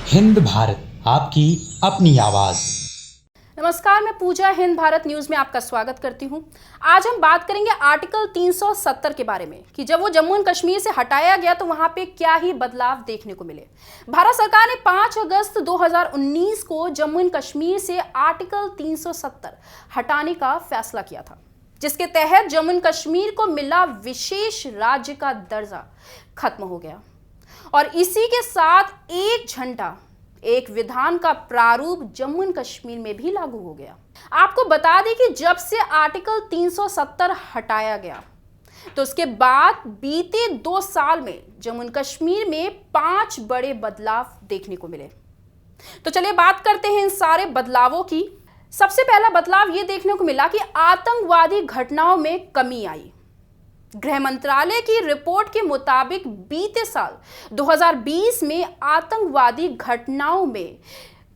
हिंद भारत आपकी अपनी आवाज। नमस्कार, मैं पूजा हिंद भारत न्यूज में आपका स्वागत करती हूं। आज हम बात करेंगे आर्टिकल 370 के बारे में कि जब वो जम्मू एंड कश्मीर से हटाया गया तो वहां पे क्या ही बदलाव देखने को मिले। भारत सरकार ने 5 अगस्त 2019 को जम्मू एंड कश्मीर से आर्टिकल 370 हटाने का फैसला किया था, जिसके तहत जम्मू एंड कश्मीर को मिला विशेष राज्य का दर्जा खत्म हो गया और इसी के साथ एक झंडा, एक विधान का प्रारूप जम्मू एंड कश्मीर में भी लागू हो गया। आपको बता दें कि जब से आर्टिकल 370 हटाया गया तो उसके बाद बीते 2 साल में जम्मू एंड कश्मीर में 5 बड़े बदलाव देखने को मिले। तो चलिए बात करते हैं इन सारे बदलावों की। सबसे पहला बदलाव यह देखने को मिला कि आतंकवादी घटनाओं में कमी आई। गृह मंत्रालय की रिपोर्ट के मुताबिक बीते साल 2020 में आतंकवादी घटनाओं में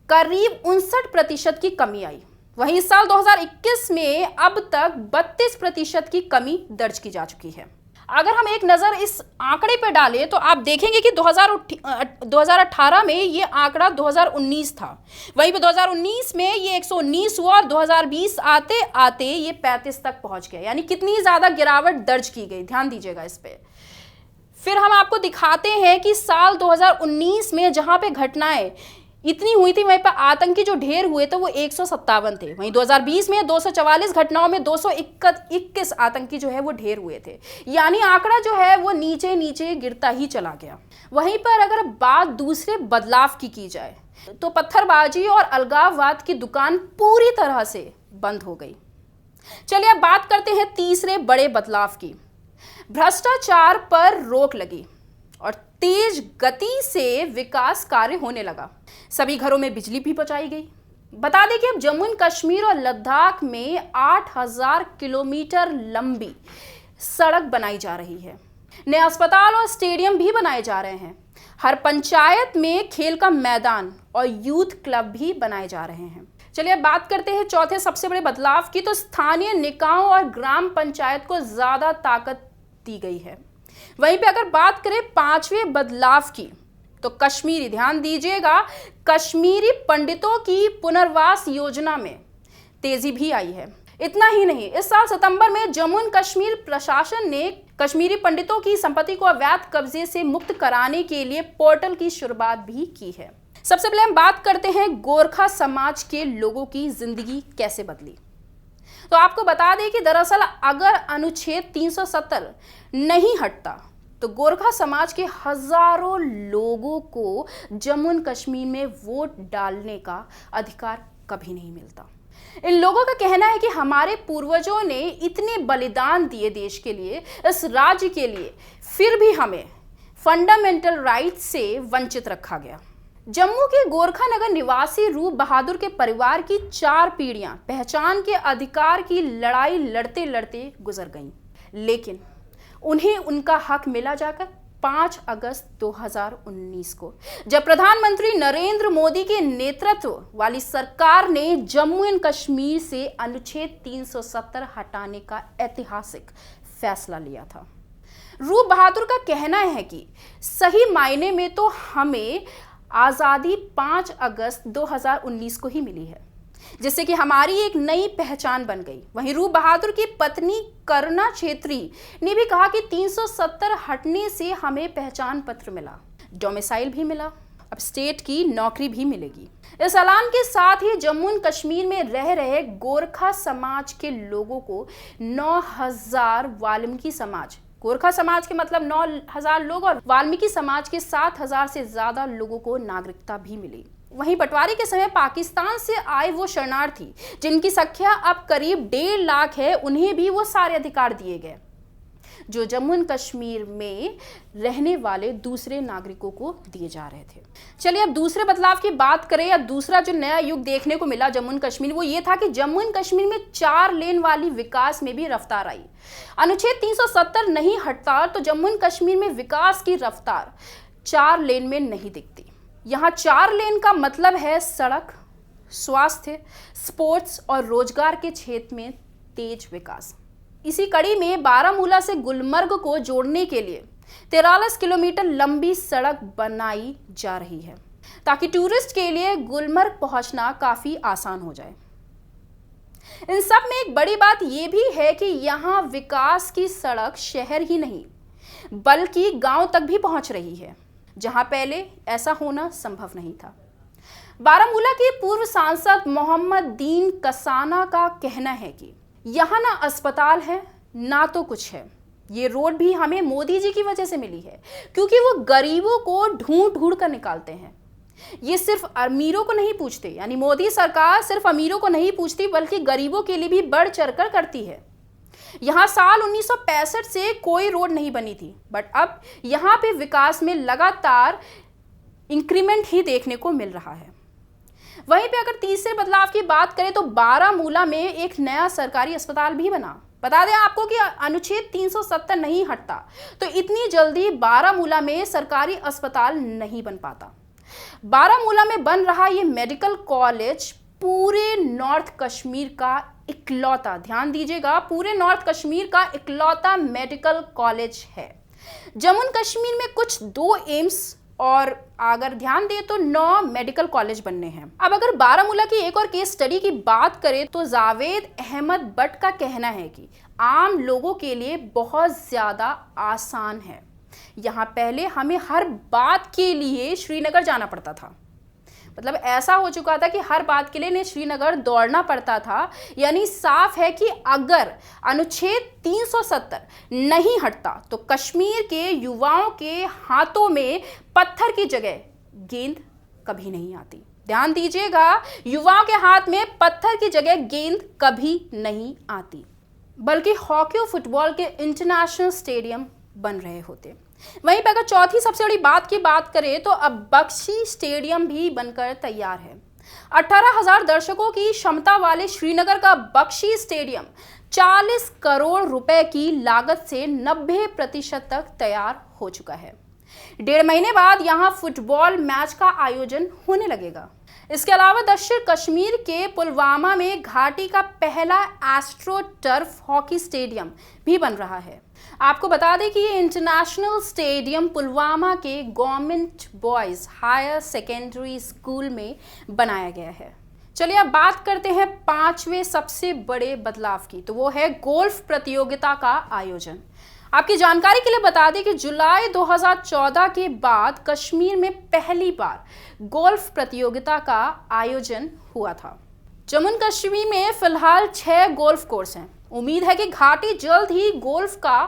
करीब 59% की कमी आई। वहीं इस साल 2021 में अब तक 32% की कमी दर्ज की जा चुकी है। अगर हम एक नज़र इस आंकड़े पर डालें तो आप देखेंगे कि 2018 में ये आंकड़ा 2019 था, वहीं पे 2019 में ये 119 हुआ और 2020 आते आते ये 35 तक पहुंच गया। यानी कितनी ज़्यादा गिरावट दर्ज की गई, ध्यान दीजिएगा इस पे। फिर हम आपको दिखाते हैं कि साल 2019 में जहाँ पे घटनाएं इतनी हुई थी, वहीं पर आतंकी जो ढेर हुए थे वो 157 थे। वहीं 2020 में 244 घटनाओं में 221 आतंकी जो है वो ढेर हुए थे। यानी आंकड़ा जो है वो नीचे नीचे गिरता ही चला गया। वहीं पर अगर बात दूसरे बदलाव की जाए तो पत्थरबाजी और अलगाववाद की दुकान पूरी तरह से बंद हो गई। चलिए अब बात करते हैं तीसरे बड़े बदलाव की। भ्रष्टाचार पर रोक लगी और तेज गति से विकास कार्य होने लगा। सभी घरों में बिजली भी पहुंचाई गई। बता दें कि अब जम्मू एंड कश्मीर और लद्दाख में 8000 किलोमीटर लंबी सड़क बनाई जा रही है। नए अस्पताल और स्टेडियम भी बनाए जा रहे हैं। हर पंचायत में खेल का मैदान और यूथ क्लब भी बनाए जा रहे हैं। चलिए अब बात करते हैं चौथे सबसे बड़े बदलाव की। तो स्थानीय निकायों और ग्राम पंचायत को ज्यादा ताकत दी गई है। वहीं पे अगर बात करें 5वें बदलाव की तो कश्मीरी, ध्यान दीजिएगा, कश्मीरी पंडितों की पुनर्वास योजना में तेजी भी आई है। इतना ही नहीं, इस साल सितंबर में जम्मू एंड कश्मीर प्रशासन ने कश्मीरी पंडितों की संपत्ति को अवैध कब्जे से मुक्त कराने के लिए पोर्टल की शुरुआत भी की है। सबसे पहले हम बात करते हैं गोरखा समाज के लोगों की जिंदगी कैसे बदली। तो आपको बता दें कि दरअसल अगर अनुच्छेद 370 नहीं हटता तो गोरखा समाज के हजारों लोगों को जम्मू एंड कश्मीर में वोट डालने का अधिकार कभी नहीं मिलता। इन लोगों का कहना है कि हमारे पूर्वजों ने इतने बलिदान दिए देश के लिए, इस राज्य के लिए, फिर भी हमें फंडामेंटल राइट से वंचित रखा गया। जम्मू के गोरखा नगर निवासी रूप बहादुर के परिवार की 4 पीढ़ियां पहचान के अधिकार की लड़ाई लड़ते लड़ते गुजर गईं, लेकिन उन्हें उनका हक मिला जाकर 5 अगस्त 2019 को, जब प्रधानमंत्री नरेंद्र मोदी के नेतृत्व वाली सरकार ने जम्मू एंड कश्मीर से अनुच्छेद 370 हटाने का ऐतिहासिक फैसला लिया था। रूप बहादुर का कहना है कि सही मायने में तो हमें आज़ादी 5 अगस्त 2019 को ही मिली है, जिससे कि हमारी एक नई पहचान बन गई। वहीं रूप बहादुर की पत्नी करुणा छेत्री ने भी कहा कि 370 हटने से हमें पहचान पत्र मिला, डोमिसाइल भी मिला, अब स्टेट की नौकरी भी मिलेगी। इस ऐलान के साथ ही जम्मू एंड कश्मीर में रह रहे गोरखा समाज के लोगों को 9000 वाल्मीकि समाज, गोरखा समाज के मतलब 9000 लोग और वाल्मीकि समाज के 7000 से ज्यादा लोगों को नागरिकता भी मिली। वहीं बंटवारे के समय पाकिस्तान से आए वो शरणार्थी, जिनकी संख्या अब करीब 1.5 लाख है, उन्हें भी वो सारे अधिकार दिए गए जो जम्मू एंड कश्मीर में रहने वाले दूसरे नागरिकों को दिए जा रहे थे। चलिए अब दूसरे बदलाव की बात करें, या दूसरा जो नया युग देखने को मिला जम्मू एंड कश्मीर, वो ये था कि जम्मू एंड कश्मीर में 4 लेन वाली विकास में भी रफ्तार आई। अनुच्छेद 370 नहीं हटता तो जम्मू एंड कश्मीर में विकास की रफ्तार 4 लेन में नहीं दिखती। यहाँ 4 लेन का मतलब है सड़क, स्वास्थ्य, स्पोर्ट्स और रोजगार के क्षेत्र में तेज विकास। इसी कड़ी में बारामूला से गुलमर्ग को जोड़ने के लिए 43 किलोमीटर लंबी सड़क बनाई जा रही है। ताकि टूरिस्ट के लिए गुलमर्ग पहुंचना काफी आसान हो जाए। इन सब में एक बड़ी बात यह भी है कि यहाँ विकास की सड़क शहर ही नहीं बल्कि गांव तक भी पहुंच रही है, जहां पहले ऐसा होना संभव नहीं था। बारामूला के पूर्व सांसद मोहम्मद दीन कसाना का कहना है कि यहाँ ना अस्पताल है ना तो कुछ है। ये रोड भी हमें मोदी जी की वजह से मिली है, क्योंकि वो गरीबों को ढूंढ ढूंढ कर निकालते हैं। ये सिर्फ अमीरों को नहीं पूछते, यानी मोदी सरकार सिर्फ अमीरों को नहीं पूछती बल्कि गरीबों के लिए भी बढ़ चढ़कर करती है। यहाँ साल 1965 से कोई रोड नहीं बनी थी, बट अब यहाँ पे विकास में लगातार इंक्रीमेंट ही देखने को मिल रहा है। वहीं पे अगर तीसरे बदलाव की बात करें तो बारामूला में एक नया सरकारी अस्पताल भी बना। बता दें आपको कि अनुच्छेद 370 नहीं हटता तो इतनी जल्दी बारामूला में सरकारी अस्पताल नहीं बन पाता। बारामूला में बन रहा ये मेडिकल कॉलेज पूरे नॉर्थ कश्मीर का इकलौता, ध्यान दीजिएगा, पूरे नॉर्थ कश्मीर का इकलौता मेडिकल कॉलेज है। जम्मू कश्मीर में कुछ 2 एम्स और अगर ध्यान दें तो 9 मेडिकल कॉलेज बनने हैं। अब अगर बारामूला की एक और केस स्टडी की बात करें तो जावेद अहमद बट का कहना है कि आम लोगों के लिए बहुत ज़्यादा आसान है। यहाँ पहले हमें हर बात के लिए श्रीनगर जाना पड़ता था, मतलब ऐसा हो चुका था कि हर बात के लिए इन्हें श्रीनगर दौड़ना पड़ता था। यानी साफ है कि अगर अनुच्छेद 370 नहीं हटता तो कश्मीर के युवाओं के हाथों में पत्थर की जगह गेंद कभी नहीं आती। ध्यान दीजिएगा, युवाओं के हाथ में पत्थर की जगह गेंद कभी नहीं आती, बल्कि हॉकी और फुटबॉल के इंटरनेशनल स्टेडियम बन रहे होते। वहीं पर अगर चौथी सबसे बड़ी बात की बात करें तो अब बख्शी स्टेडियम भी बनकर तैयार है। 18,000 दर्शकों की क्षमता वाले श्रीनगर का बख्शी स्टेडियम 40 करोड़ रुपए की लागत से 90% तक तैयार हो चुका है। 1.5 महीने बाद यहां फुटबॉल मैच का आयोजन होने लगेगा। इसके अलावा दक्षिण कश्मीर के पुलवामा में घाटी का पहला एस्ट्रो टर्फ हॉकी स्टेडियम भी बन रहा है। आपको बता दें कि ये इंटरनेशनल स्टेडियम पुलवामा के government boys higher secondary school में बनाया गया है। चलिए अब बात करते हैं 5वें सबसे बड़े बदलाव की, तो वो है गोल्फ प्रतियोगिता का आयोजन। आपकी जानकारी के लिए बता दें कि जुलाई 2014 के बाद कश्मीर में पहली बार गोल्फ प्रतियोगिता का आयोजन हुआ था। जम्मू कश्मीर में फिलहाल 6 गोल्फ कोर्स हैं। उम्मीद है कि घाटी जल्द ही गोल्फ का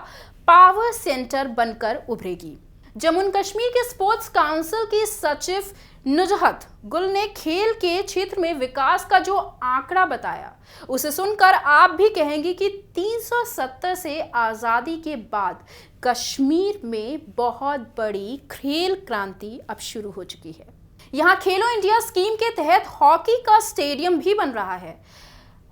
पावर सेंटर बनकर उभरेगी। जम्मू कश्मीर के स्पोर्ट्स काउंसिल की सचिव नुजहत गुल ने खेल के क्षेत्र में विकास का जो आंकड़ा बताया उसे सुनकर आप भी कहेंगे कि 370 से आज़ादी के बाद कश्मीर में बहुत बड़ी खेल क्रांति अब शुरू हो चुकी है। यहाँ खेलो इंडिया स्कीम के तहत हॉकी का स्टेडियम भी बन रहा है,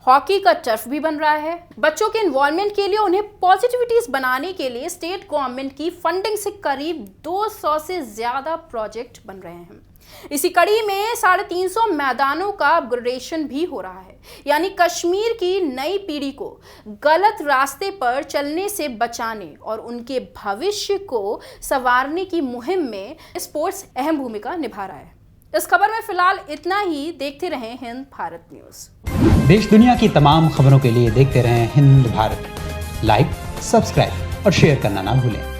हॉकी का टर्फ भी बन रहा है। बच्चों के इन्वॉल्वमेंट के लिए, उन्हें पॉजिटिविटीज बनाने के लिए स्टेट गवर्नमेंट की फंडिंग से करीब 200 से ज्यादा प्रोजेक्ट बन रहे हैं। इसी कड़ी में 350 मैदानों का अपग्रेडेशन भी हो रहा है, यानी कश्मीर की नई पीढ़ी को गलत रास्ते पर चलने से बचाने और उनके भविष्य को संवारने की मुहिम में स्पोर्ट्स अहम भूमिका निभा रहा है। इस खबर में फिलहाल इतना ही। देखते रहें हिंद भारत न्यूज। देश दुनिया की तमाम खबरों के लिए देखते रहें हिंद भारत। लाइक, सब्सक्राइब और शेयर करना ना भूलें।